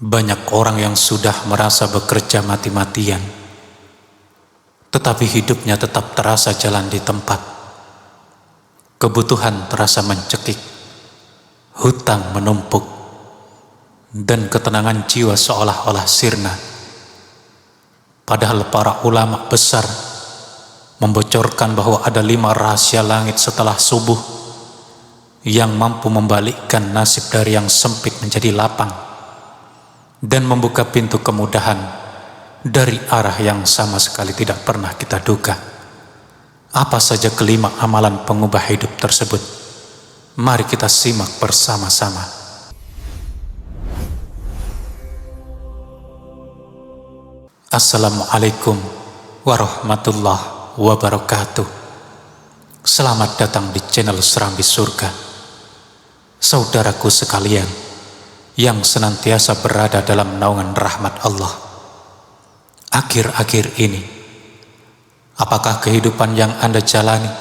Banyak orang yang sudah merasa bekerja mati-matian, tetapi hidupnya tetap terasa jalan di tempat. Kebutuhan terasa mencekik, hutang menumpuk, dan ketenangan jiwa seolah-olah sirna. Padahal para ulama besar membocorkan bahwa ada 5 rahasia langit setelah subuh yang mampu membalikkan nasib dari yang sempit menjadi lapang dan membuka pintu kemudahan dari arah yang sama sekali tidak pernah kita duga. Apa saja kelima amalan pengubah hidup tersebut? Mari kita simak bersama-sama. Assalamualaikum warahmatullahi wabarakatuh. Selamat datang di channel Serambi Surga. Saudaraku sekalian yang senantiasa berada dalam naungan rahmat Allah. Akhir-akhir ini, apakah kehidupan yang Anda jalani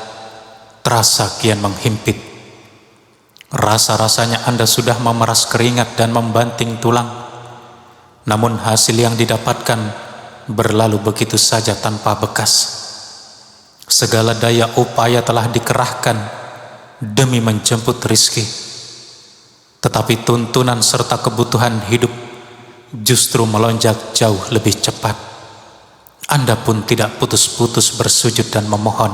terasa kian menghimpit? Rasa-rasanya Anda sudah memeras keringat dan membanting tulang, namun hasil yang didapatkan berlalu begitu saja tanpa bekas. Segala daya upaya telah dikerahkan demi menjemput rizki, tetapi tuntunan serta kebutuhan hidup justru melonjak jauh lebih cepat. Anda pun tidak putus-putus bersujud dan memohon,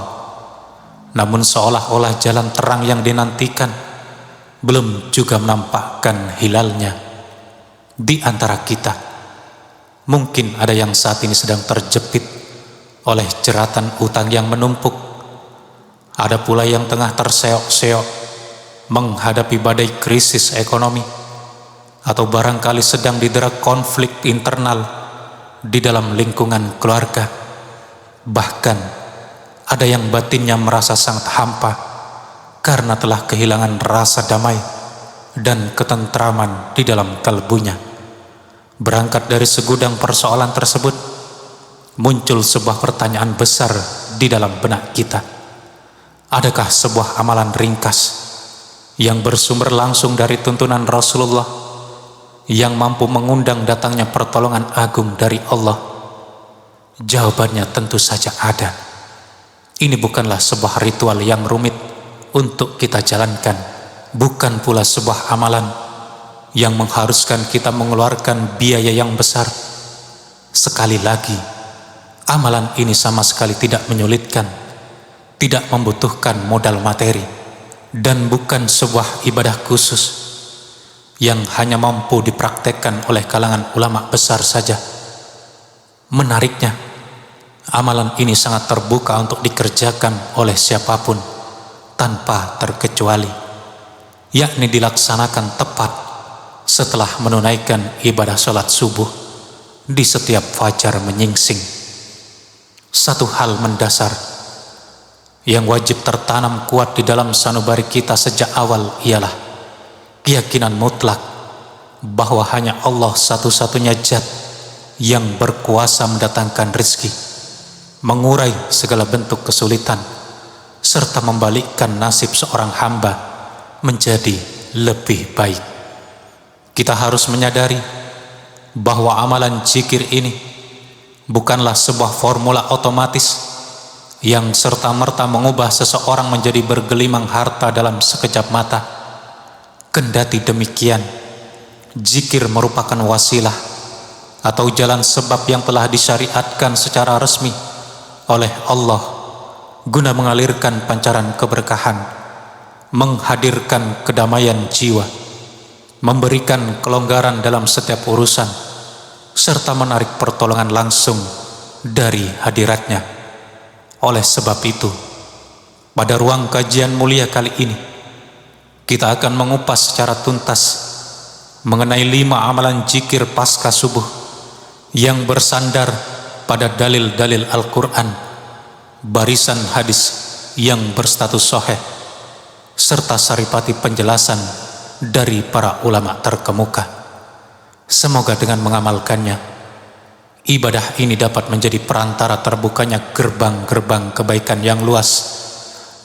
namun seolah-olah jalan terang yang dinantikan belum juga menampakkan hilalnya. Di antara kita, mungkin ada yang saat ini sedang terjepit oleh jeratan utang yang menumpuk. Ada pula yang tengah terseok-seok menghadapi badai krisis ekonomi, atau barangkali sedang didera konflik internal di dalam lingkungan keluarga. Bahkan ada yang batinnya merasa sangat hampa karena telah kehilangan rasa damai dan ketentraman di dalam kalbunya. Berangkat dari segudang persoalan tersebut, muncul sebuah pertanyaan besar di dalam benak kita. Adakah sebuah amalan ringkas yang bersumber langsung dari tuntunan Rasulullah yang mampu mengundang datangnya pertolongan agung dari Allah? Jawabannya tentu saja ada. Ini bukanlah sebuah ritual yang rumit untuk kita jalankan, bukan pula sebuah amalan yang mengharuskan kita mengeluarkan biaya yang besar. Sekali lagi, amalan ini sama sekali tidak menyulitkan, tidak membutuhkan modal materi, dan bukan sebuah ibadah khusus yang hanya mampu dipraktekkan oleh kalangan ulama besar saja. Menariknya, amalan ini sangat terbuka untuk dikerjakan oleh siapapun tanpa terkecuali, yakni dilaksanakan tepat setelah menunaikan ibadah sholat subuh di setiap fajar menyingsing. Satu hal mendasar yang wajib tertanam kuat di dalam sanubari kita sejak awal ialah keyakinan mutlak bahwa hanya Allah satu-satunya zat yang berkuasa mendatangkan rezeki, mengurai segala bentuk kesulitan, serta membalikkan nasib seorang hamba menjadi lebih baik. Kita harus menyadari bahwa amalan zikir ini bukanlah sebuah formula otomatis yang serta-merta mengubah seseorang menjadi bergelimang harta dalam sekejap mata. Kendati demikian, zikir merupakan wasilah atau jalan sebab yang telah disyariatkan secara resmi oleh Allah guna mengalirkan pancaran keberkahan, menghadirkan kedamaian jiwa, memberikan kelonggaran dalam setiap urusan, serta menarik pertolongan langsung dari hadiratnya. Oleh sebab itu, pada ruang kajian mulia kali ini, kita akan mengupas secara tuntas mengenai 5 amalan zikir pasca subuh yang bersandar pada dalil-dalil Al-Quran, barisan hadis yang berstatus sahih, serta saripati penjelasan dari para ulama terkemuka. Semoga dengan mengamalkannya, ibadah ini dapat menjadi perantara terbukanya gerbang-gerbang kebaikan yang luas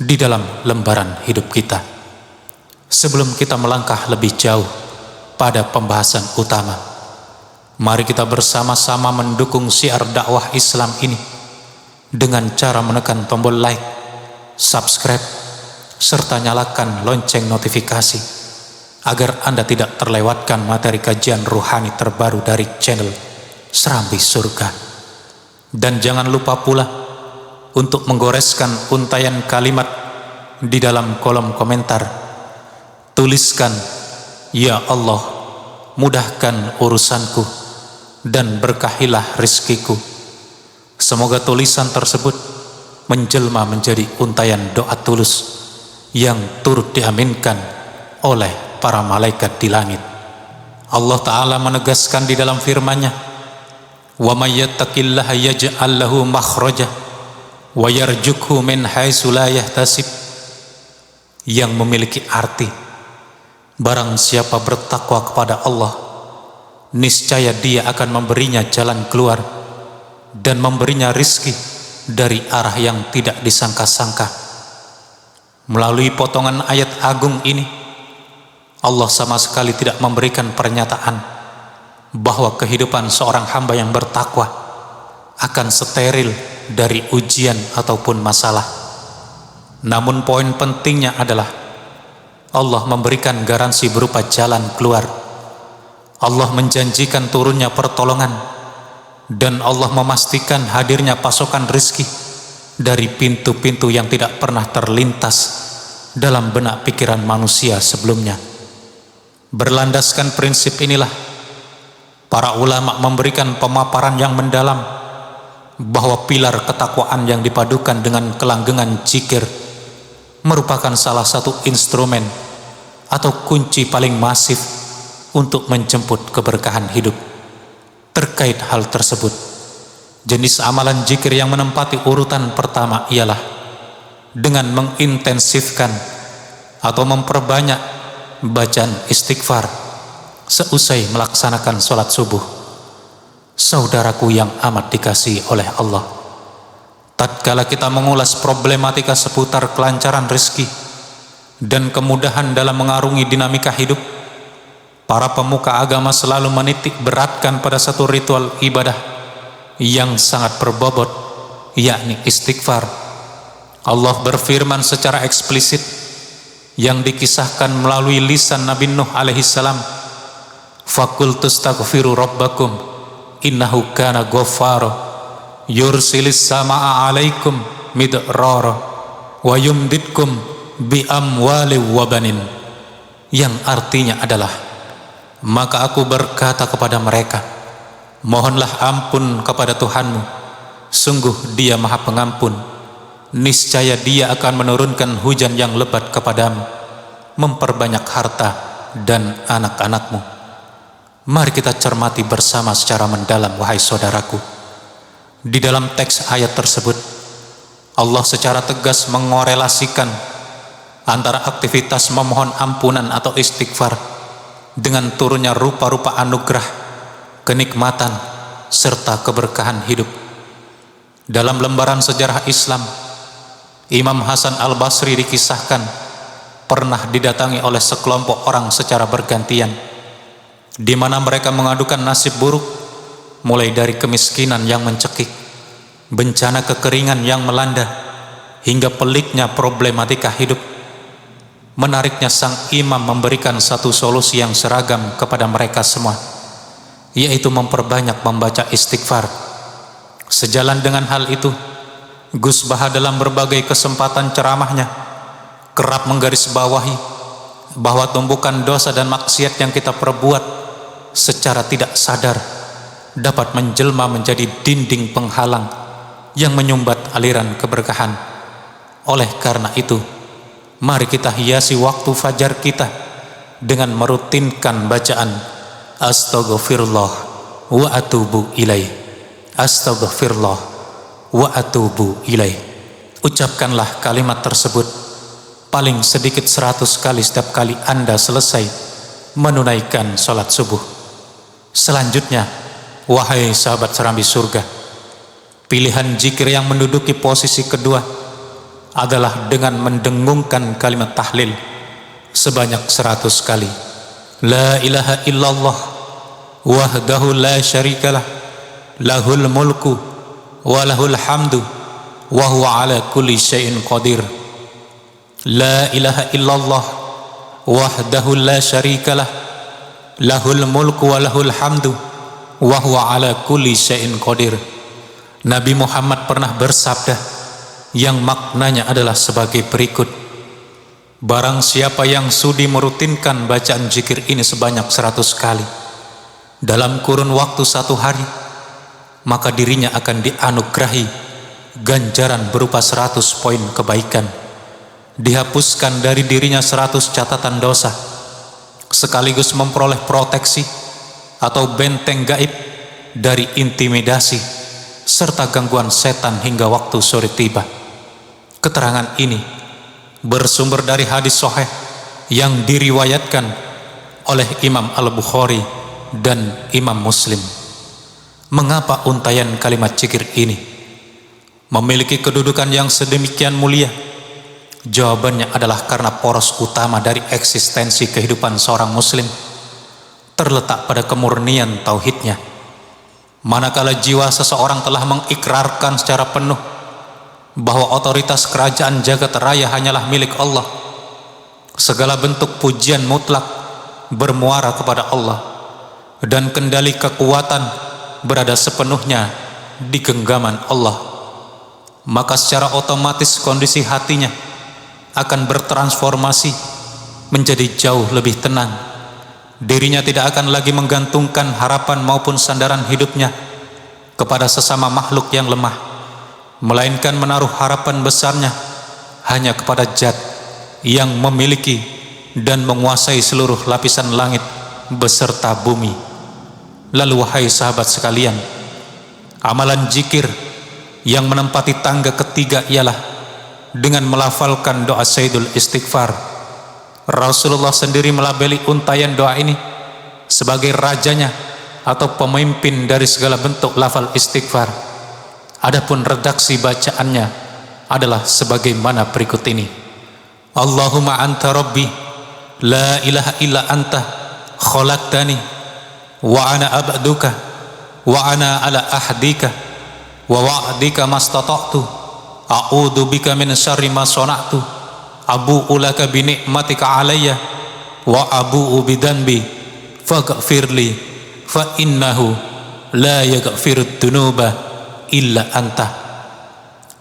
di dalam lembaran hidup kita. Sebelum kita melangkah lebih jauh pada pembahasan utama, Mari kita bersama-sama mendukung syiar dakwah Islam ini dengan cara menekan tombol like, subscribe, serta nyalakan lonceng notifikasi agar Anda tidak terlewatkan materi kajian ruhani terbaru dari channel Serambi Surga. Dan jangan lupa pula untuk menggoreskan untayan kalimat di dalam kolom komentar. Tuliskan, "Ya Allah, mudahkan urusanku dan berkahilah rizkiku." Semoga tulisan tersebut menjelma menjadi untayan doa tulus yang turut diaminkan oleh para malaikat di langit. Allah Ta'ala menegaskan di dalam firman-Nya, "Wa may yattaqillaha yaj'al lahu makhraja wa yarzuqhu min haitsu la yahtasib." Yang memiliki arti, barang siapa bertakwa kepada Allah, niscaya Dia akan memberinya jalan keluar dan memberinya rizki dari arah yang tidak disangka-sangka. Melalui potongan ayat agung ini, Allah sama sekali tidak memberikan pernyataan bahwa kehidupan seorang hamba yang bertakwa akan steril dari ujian ataupun masalah. Namun poin pentingnya adalah Allah memberikan garansi berupa jalan keluar. Allah menjanjikan turunnya pertolongan, dan Allah memastikan hadirnya pasokan rizki dari pintu-pintu yang tidak pernah terlintas dalam benak pikiran manusia sebelumnya. Berlandaskan prinsip inilah, para ulama memberikan pemaparan yang mendalam bahwa pilar ketakwaan yang dipadukan dengan kelanggengan zikir merupakan salah satu instrumen atau kunci paling masif untuk menjemput keberkahan hidup. Terkait hal tersebut, jenis amalan zikir yang menempati urutan pertama ialah dengan mengintensifkan atau memperbanyak bacaan istighfar seusai melaksanakan sholat subuh. Saudaraku yang amat dikasihi oleh Allah, tatkala kita mengulas problematika seputar kelancaran rezeki dan kemudahan dalam mengarungi dinamika hidup, para pemuka agama selalu menitik beratkan pada satu ritual ibadah yang sangat berbobot, yakni istighfar. Allah berfirman secara eksplisit yang dikisahkan melalui lisan Nabi Nuh alaihissalam, "Faqultu astaghfiru rabbakum innahu kana ghaffara yursilis samaa alaikum midrara wa yumditkum bi amwali wa banin." Yang artinya adalah, maka aku berkata kepada mereka, mohonlah ampun kepada Tuhanmu, sungguh Dia Maha Pengampun, niscaya Dia akan menurunkan hujan yang lebat kepadamu, memperbanyak harta dan anak-anakmu. Mari kita cermati bersama secara mendalam, wahai saudaraku. Di dalam teks ayat tersebut, Allah secara tegas mengorelasikan antara aktivitas memohon ampunan atau istighfar dengan turunnya rupa-rupa anugerah, kenikmatan, serta keberkahan hidup. Dalam lembaran sejarah Islam, Imam Hasan al-Basri dikisahkan pernah didatangi oleh sekelompok orang secara bergantian, di mana mereka mengadukan nasib buruk, mulai dari kemiskinan yang mencekik, bencana kekeringan yang melanda, hingga peliknya problematika hidup. Menariknya, sang imam memberikan satu solusi yang seragam kepada mereka semua, yaitu memperbanyak membaca istighfar. Sejalan dengan hal itu, Gus Baha dalam berbagai kesempatan ceramahnya kerap menggarisbawahi bahwa tumpukan dosa dan maksiat yang kita perbuat secara tidak sadar dapat menjelma menjadi dinding penghalang yang menyumbat aliran keberkahan. Oleh karena itu, mari kita hiasi waktu fajar kita dengan merutinkan bacaan Astaghfirullah wa atubu ilaih. Astaghfirullah wa atubu ilaih. Ucapkanlah kalimat tersebut paling sedikit 100 kali setiap kali Anda selesai menunaikan sholat subuh. Selanjutnya, wahai sahabat Serambi Surga, pilihan zikir yang menduduki posisi kedua adalah dengan mendengungkan kalimat tahlil sebanyak 100 kali. La ilaha illallah, wahdahu la syarikalah, lahul mulku wa lahul hamdu wa huwa ala kulli syai'in qadir. La ilaha illallah wahdahu la syarikalah, lahul mulku wa lahul hamdu wa huwa ala kulli syai'in qadir. Nabi Muhammad pernah bersabda yang maknanya adalah sebagai berikut: barang siapa yang sudi merutinkan bacaan zikir ini sebanyak 100 kali dalam kurun waktu 1 hari, maka dirinya akan dianugerahi ganjaran berupa 100 poin kebaikan, dihapuskan dari dirinya 100 catatan dosa, sekaligus memperoleh proteksi atau benteng gaib dari intimidasi serta gangguan setan hingga waktu sore tiba. Keterangan ini bersumber dari hadis sahih yang diriwayatkan oleh Imam Al-Bukhari dan Imam Muslim. Mengapa untayan kalimat zikir ini memiliki kedudukan yang sedemikian mulia? Jawabannya adalah karena poros utama dari eksistensi kehidupan seorang muslim terletak pada kemurnian tauhidnya. Manakala jiwa seseorang telah mengikrarkan secara penuh bahwa otoritas kerajaan jagat raya hanyalah milik Allah, segala bentuk pujian mutlak bermuara kepada Allah, dan kendali kekuatan berada sepenuhnya di genggaman Allah, maka secara otomatis kondisi hatinya akan bertransformasi menjadi jauh lebih tenang. Dirinya tidak akan lagi menggantungkan harapan maupun sandaran hidupnya kepada sesama makhluk yang lemah, melainkan menaruh harapan besarnya hanya kepada Zat yang memiliki dan menguasai seluruh lapisan langit beserta bumi. Lalu wahai sahabat sekalian, amalan zikir yang menempati tangga ketiga ialah dengan melafalkan doa Sayyidul Istighfar. Rasulullah sendiri melabeli untayan doa ini sebagai rajanya atau pemimpin dari segala bentuk lafal istighfar. Adapun redaksi bacaannya adalah sebagaimana berikut ini: Allahumma anta rabbi la ilaha illa anta khalaqtani wa ana abduka wa ana ala ahdika wa wa'dika mastata'tu a'udzu bika min syarri ma sana'tu abu'u laka bi ni'matika alayya wa abu'u bidanbi faghfirli fa innahu la yaghfirud dunuba illa anta.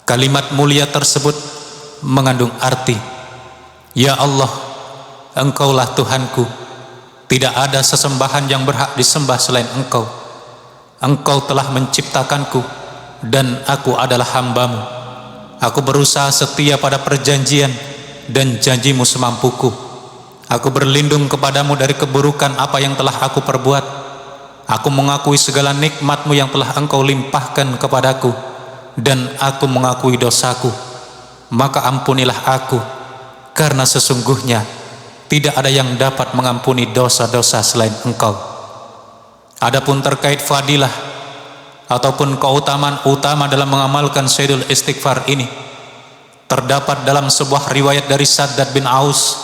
Kalimat mulia tersebut mengandung arti, ya Allah, Engkaulah Tuhanku, tidak ada sesembahan yang berhak disembah selain Engkau. Engkau telah menciptakanku dan aku adalah hambamu. Aku berusaha setia pada perjanjian dan janjimu semampuku. Aku berlindung kepadamu dari keburukan apa yang telah aku perbuat. Aku mengakui segala nikmatmu yang telah engkau limpahkan kepadaku, dan aku mengakui dosaku. Maka ampunilah aku, karena sesungguhnya tidak ada yang dapat mengampuni dosa-dosa selain engkau. Adapun terkait fadilah ataupun keutamaan utama dalam mengamalkan Sayyidul Istighfar ini, terdapat dalam sebuah riwayat dari Shaddad bin Aus,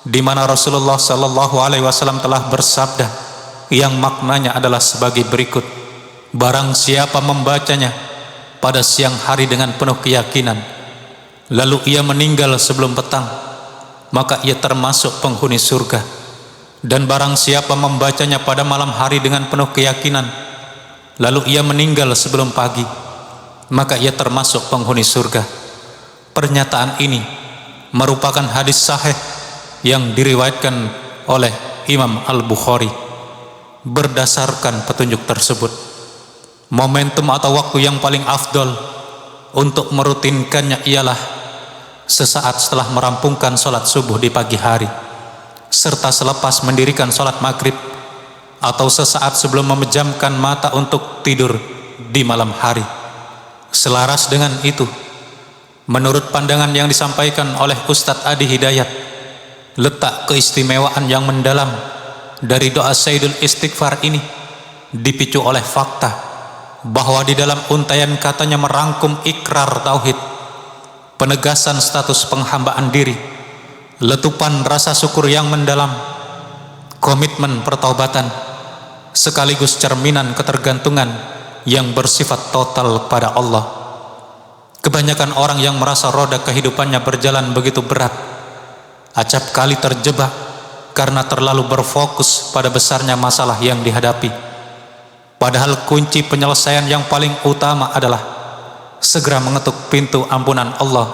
di mana Rasulullah sallallahu alaihi wasallam telah bersabda yang maknanya adalah sebagai berikut: barang siapa membacanya pada siang hari dengan penuh keyakinan, lalu ia meninggal sebelum petang, maka ia termasuk penghuni surga. Dan barang siapa membacanya pada malam hari dengan penuh keyakinan, lalu ia meninggal sebelum pagi, maka ia termasuk penghuni surga. Pernyataan ini merupakan hadis sahih yang diriwayatkan oleh Imam Al-Bukhari. Berdasarkan petunjuk tersebut, momentum atau waktu yang paling afdol untuk merutinkannya ialah sesaat setelah merampungkan sholat subuh di pagi hari, serta selepas mendirikan sholat maghrib, atau sesaat sebelum memejamkan mata untuk tidur di malam hari. Selaras dengan itu, menurut pandangan yang disampaikan oleh Ustadz Adi Hidayat, letak keistimewaan yang mendalam dari doa Sayyidul Istighfar ini dipicu oleh fakta bahwa di dalam untayan katanya merangkum ikrar tauhid, penegasan status penghambaan diri, letupan rasa syukur yang mendalam, komitmen pertaubatan, sekaligus cerminan ketergantungan yang bersifat total pada Allah. Kebanyakan orang yang merasa roda kehidupannya berjalan begitu berat, acap kali terjebak karena terlalu berfokus pada besarnya masalah yang dihadapi. Padahal kunci penyelesaian yang paling utama adalah segera mengetuk pintu ampunan Allah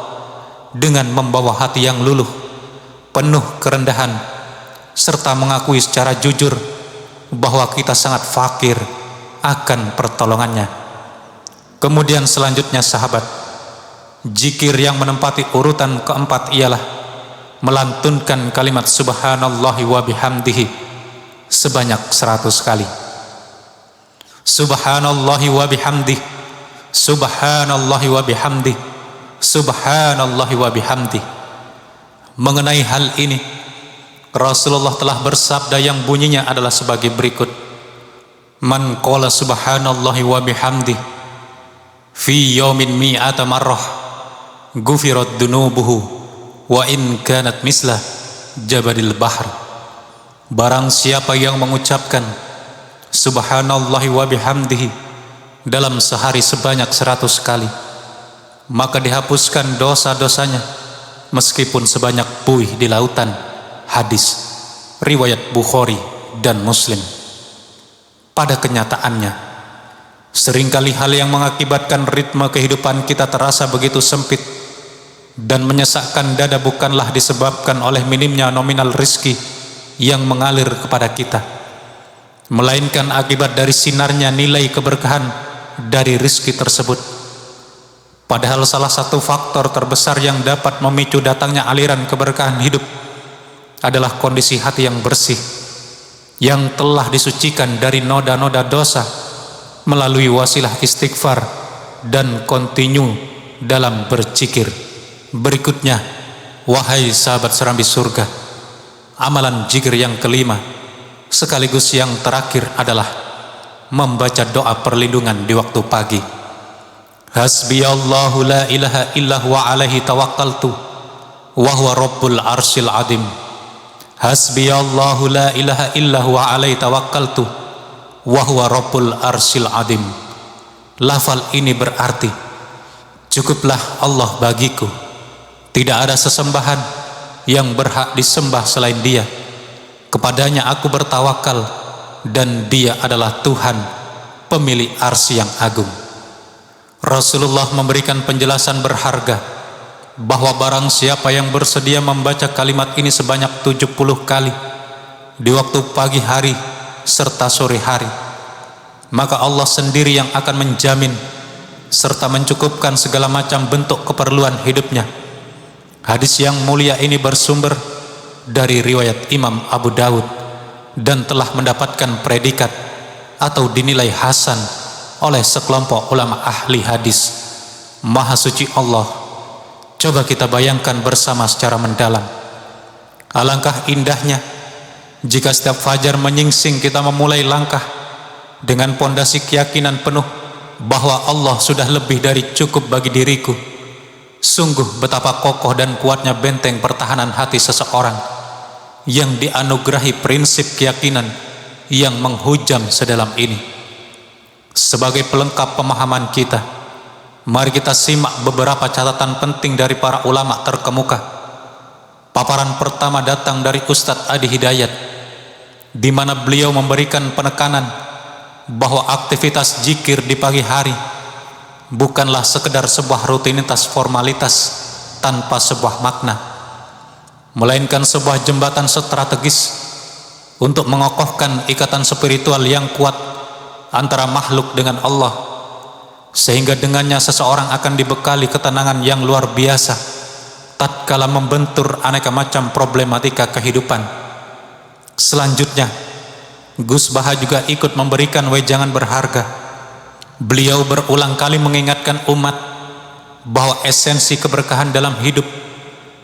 dengan membawa hati yang luluh, penuh kerendahan, serta mengakui secara jujur bahwa kita sangat fakir akan pertolongannya. Kemudian selanjutnya sahabat, zikir yang menempati urutan keempat ialah melantunkan kalimat subhanallahi wa bihamdihi sebanyak 100 kali. Subhanallahi wa bihamdihi, subhanallahi wa bihamdihi, subhanallahi wa bihamdihi. Mengenai hal ini, Rasulullah telah bersabda yang bunyinya adalah sebagai berikut: Man qala subhanallahi wa bihamdihi fi yawmin mi'ata marrah gufirat dunubuhu wa in kanat misla jabadil bahr. Barang siapa yang mengucapkan subhanallahi wa bihamdihi dalam sehari sebanyak 100 kali, maka dihapuskan dosa-dosanya meskipun sebanyak buih di lautan. Hadis riwayat Bukhari dan Muslim. Pada kenyataannya, seringkali hal yang mengakibatkan ritme kehidupan kita terasa begitu sempit dan menyesakkan dada bukanlah disebabkan oleh minimnya nominal rizki yang mengalir kepada kita, melainkan akibat dari sinarnya nilai keberkahan dari rizki tersebut. Padahal salah satu faktor terbesar yang dapat memicu datangnya aliran keberkahan hidup adalah kondisi hati yang bersih, yang telah disucikan dari noda-noda dosa melalui wasilah istighfar dan kontinu dalam berzikir. Berikutnya, wahai sahabat serambi surga, amalan zikir yang kelima sekaligus yang terakhir adalah membaca doa perlindungan di waktu pagi. Hasbiyallahu la ilaha illa huwa alaihi tawakkaltu wa huwa rabbul arsyil azim. Hasbiyallahu la ilaha illa huwa alaihi tawakkaltu wa huwa rabbul arsyil azim. Lafal ini berarti cukuplah Allah bagiku, tidak ada sesembahan yang berhak disembah selain Dia. Kepadanya aku bertawakal dan Dia adalah Tuhan pemilik arsy yang agung. Rasulullah memberikan penjelasan berharga bahwa barang siapa yang bersedia membaca kalimat ini sebanyak 70 kali di waktu pagi hari serta sore hari, maka Allah sendiri yang akan menjamin serta mencukupkan segala macam bentuk keperluan hidupnya. Hadis yang mulia ini bersumber dari riwayat Imam Abu Dawud dan telah mendapatkan predikat atau dinilai hasan oleh sekelompok ulama ahli hadis. Maha suci Allah, coba kita bayangkan bersama secara mendalam. Alangkah indahnya jika setiap fajar menyingsing kita memulai langkah dengan pondasi keyakinan penuh bahwa Allah sudah lebih dari cukup bagi diriku. Sungguh betapa kokoh dan kuatnya benteng pertahanan hati seseorang yang dianugerahi prinsip keyakinan yang menghujam sedalam ini. Sebagai pelengkap pemahaman kita, mari kita simak beberapa catatan penting dari para ulama terkemuka. Paparan pertama datang dari Ustadz Adi Hidayat, di mana beliau memberikan penekanan bahwa aktivitas zikir di pagi hari bukanlah sekedar sebuah rutinitas formalitas tanpa sebuah makna, melainkan sebuah jembatan strategis untuk mengokohkan ikatan spiritual yang kuat antara makhluk dengan Allah, sehingga dengannya seseorang akan dibekali ketenangan yang luar biasa tatkala membentur aneka macam problematika kehidupan. Selanjutnya, Gus Baha juga ikut memberikan wejangan berharga. Beliau berulang kali mengingatkan umat bahwa esensi keberkahan dalam hidup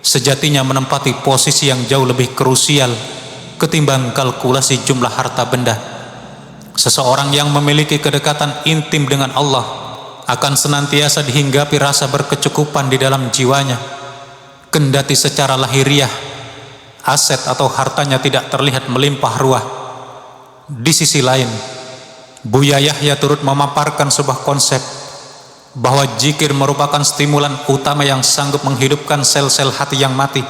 sejatinya menempati posisi yang jauh lebih krusial ketimbang kalkulasi jumlah harta benda. Seseorang yang memiliki kedekatan intim dengan Allah akan senantiasa dihinggapi rasa berkecukupan di dalam jiwanya, kendati secara lahiriah aset atau hartanya tidak terlihat melimpah ruah. Di sisi lain, Buya Yahya turut memaparkan sebuah konsep bahwa zikir merupakan stimulan utama yang sanggup menghidupkan sel-sel hati yang mati.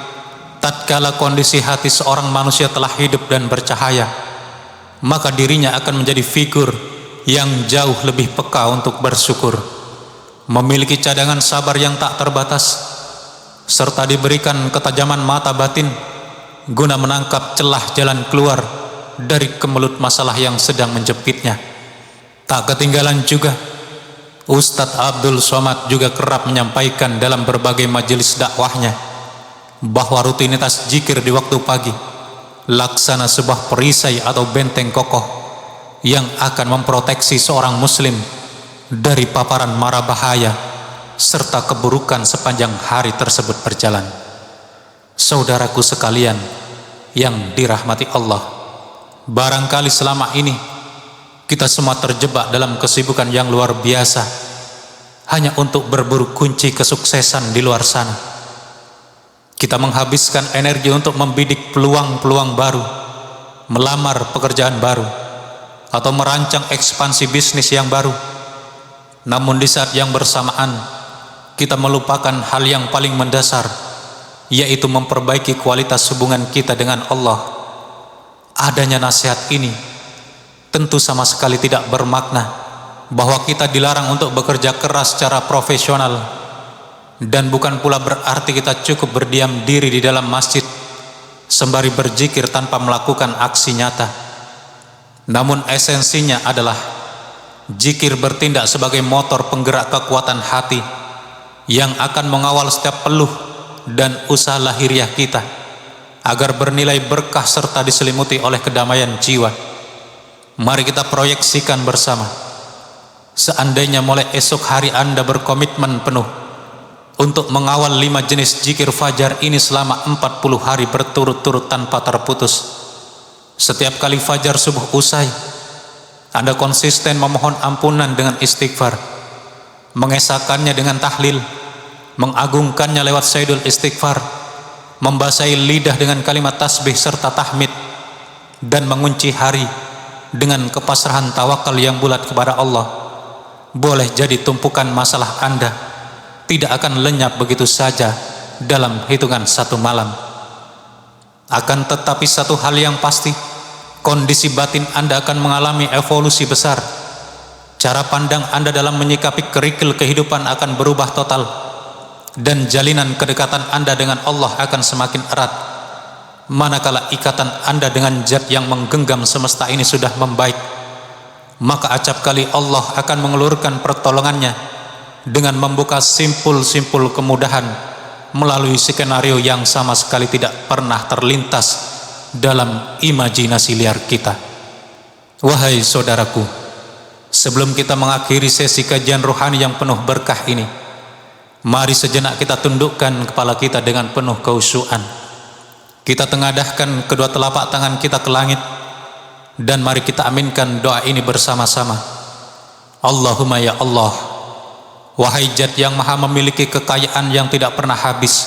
Tatkala kondisi hati seorang manusia telah hidup dan bercahaya, maka dirinya akan menjadi figur yang jauh lebih peka untuk bersyukur, memiliki cadangan sabar yang tak terbatas, serta diberikan ketajaman mata batin guna menangkap celah jalan keluar dari kemelut masalah yang sedang menjepitnya. Tak ketinggalan juga, Ustadz Abdul Somad juga kerap menyampaikan dalam berbagai majelis dakwahnya bahwa rutinitas zikir di waktu pagi laksana sebuah perisai atau benteng kokoh yang akan memproteksi seorang muslim dari paparan mara bahaya serta keburukan sepanjang hari tersebut berjalan. Saudaraku sekalian yang dirahmati Allah, barangkali selama ini kita semua terjebak dalam kesibukan yang luar biasa hanya untuk berburu kunci kesuksesan di luar sana. Kita menghabiskan energi untuk membidik peluang-peluang baru, melamar pekerjaan baru, atau merancang ekspansi bisnis yang baru. Namun di saat yang bersamaan, kita melupakan hal yang paling mendasar, yaitu memperbaiki kualitas hubungan kita dengan Allah. Adanya nasihat ini tentu sama sekali tidak bermakna bahwa kita dilarang untuk bekerja keras secara profesional, dan bukan pula berarti kita cukup berdiam diri di dalam masjid sembari berzikir tanpa melakukan aksi nyata. Namun esensinya adalah zikir bertindak sebagai motor penggerak kekuatan hati yang akan mengawal setiap peluh dan usaha lahiriah kita agar bernilai berkah serta diselimuti oleh kedamaian jiwa. Mari kita proyeksikan bersama, seandainya mulai esok hari Anda berkomitmen penuh untuk mengawal 5 jenis zikir fajar ini selama 40 hari berturut-turut tanpa terputus. Setiap kali fajar subuh usai, Anda konsisten memohon ampunan dengan istighfar, mengesahkannya dengan tahlil, mengagungkannya lewat sayyidul istighfar, membasahi lidah dengan kalimat tasbih serta tahmid, dan mengunci hari dengan kepasrahan tawakal yang bulat kepada Allah. Boleh jadi tumpukan masalah Anda tidak akan lenyap begitu saja dalam hitungan satu malam. Akan tetapi satu hal yang pasti, kondisi batin Anda akan mengalami evolusi besar. Cara pandang Anda dalam menyikapi kerikil kehidupan akan berubah total, dan jalinan kedekatan Anda dengan Allah akan semakin erat. Manakala ikatan Anda dengan zat yang menggenggam semesta ini sudah membaik, maka acap kali Allah akan mengelurkan pertolongannya dengan membuka simpul-simpul kemudahan melalui skenario yang sama sekali tidak pernah terlintas dalam imajinasi liar kita. Wahai saudaraku, sebelum kita mengakhiri sesi kajian rohani yang penuh berkah ini, mari sejenak kita tundukkan kepala kita dengan penuh khusyukan. Kita tengadahkan kedua telapak tangan kita ke langit, dan mari kita aminkan doa ini bersama-sama. Allahumma ya Allah, wahai zat yang maha memiliki kekayaan yang tidak pernah habis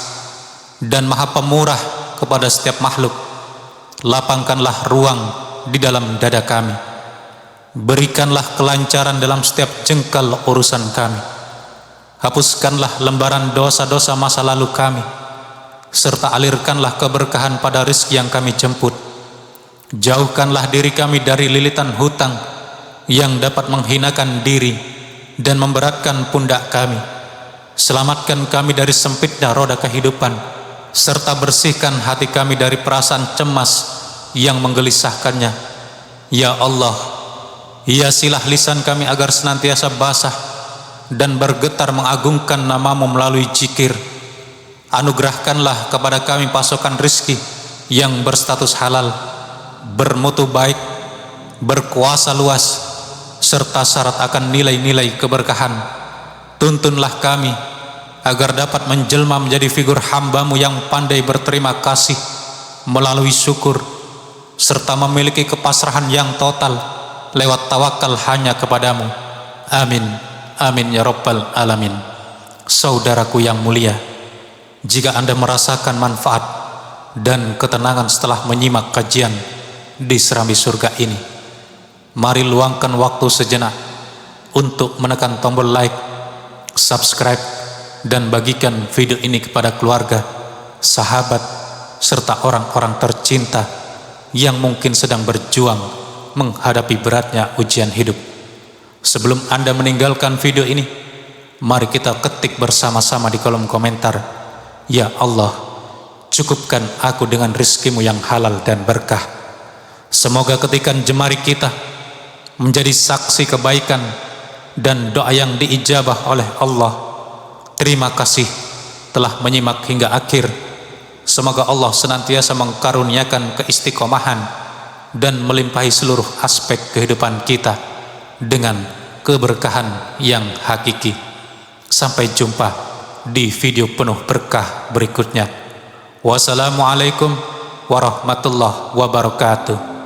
dan maha pemurah kepada setiap makhluk, lapangkanlah ruang di dalam dada kami, berikanlah kelancaran dalam setiap jengkal urusan kami, hapuskanlah lembaran dosa-dosa masa lalu kami, serta alirkanlah keberkahan pada rezeki yang kami jemput. Jauhkanlah diri kami dari lilitan hutang yang dapat menghinakan diri dan memberatkan pundak kami. Selamatkan kami dari sempitnya roda kehidupan, serta bersihkan hati kami dari perasaan cemas yang menggelisahkannya. Ya Allah, hiasilah lisan kami agar senantiasa basah dan bergetar mengagungkan namamu melalui zikir. Anugerahkanlah kepada kami pasokan rizki yang berstatus halal, bermutu baik, berkuasa luas, serta syarat akan nilai-nilai keberkahan. Tuntunlah kami agar dapat menjelma menjadi figur hambamu yang pandai berterima kasih melalui syukur, serta memiliki kepasrahan yang total lewat tawakal hanya kepadamu. Amin, amin ya rabbal alamin. Saudaraku yang mulia, jika Anda merasakan manfaat dan ketenangan setelah menyimak kajian di Serambi Surga ini, mari luangkan waktu sejenak untuk menekan tombol like, subscribe, dan bagikan video ini kepada keluarga, sahabat, serta orang-orang tercinta yang mungkin sedang berjuang menghadapi beratnya ujian hidup. Sebelum Anda meninggalkan video ini, mari kita ketik bersama-sama di kolom komentar, "Ya Allah, cukupkan aku dengan rizkimu yang halal dan berkah." Semoga ketikan jemari kita menjadi saksi kebaikan dan doa yang diijabah oleh Allah. Terima kasih telah menyimak hingga akhir. Semoga Allah senantiasa mengkaruniakan keistiqomahan dan melimpahi seluruh aspek kehidupan kita dengan keberkahan yang hakiki. Sampai jumpa di video penuh berkah berikutnya. Wassalamualaikum warahmatullahi wabarakatuh.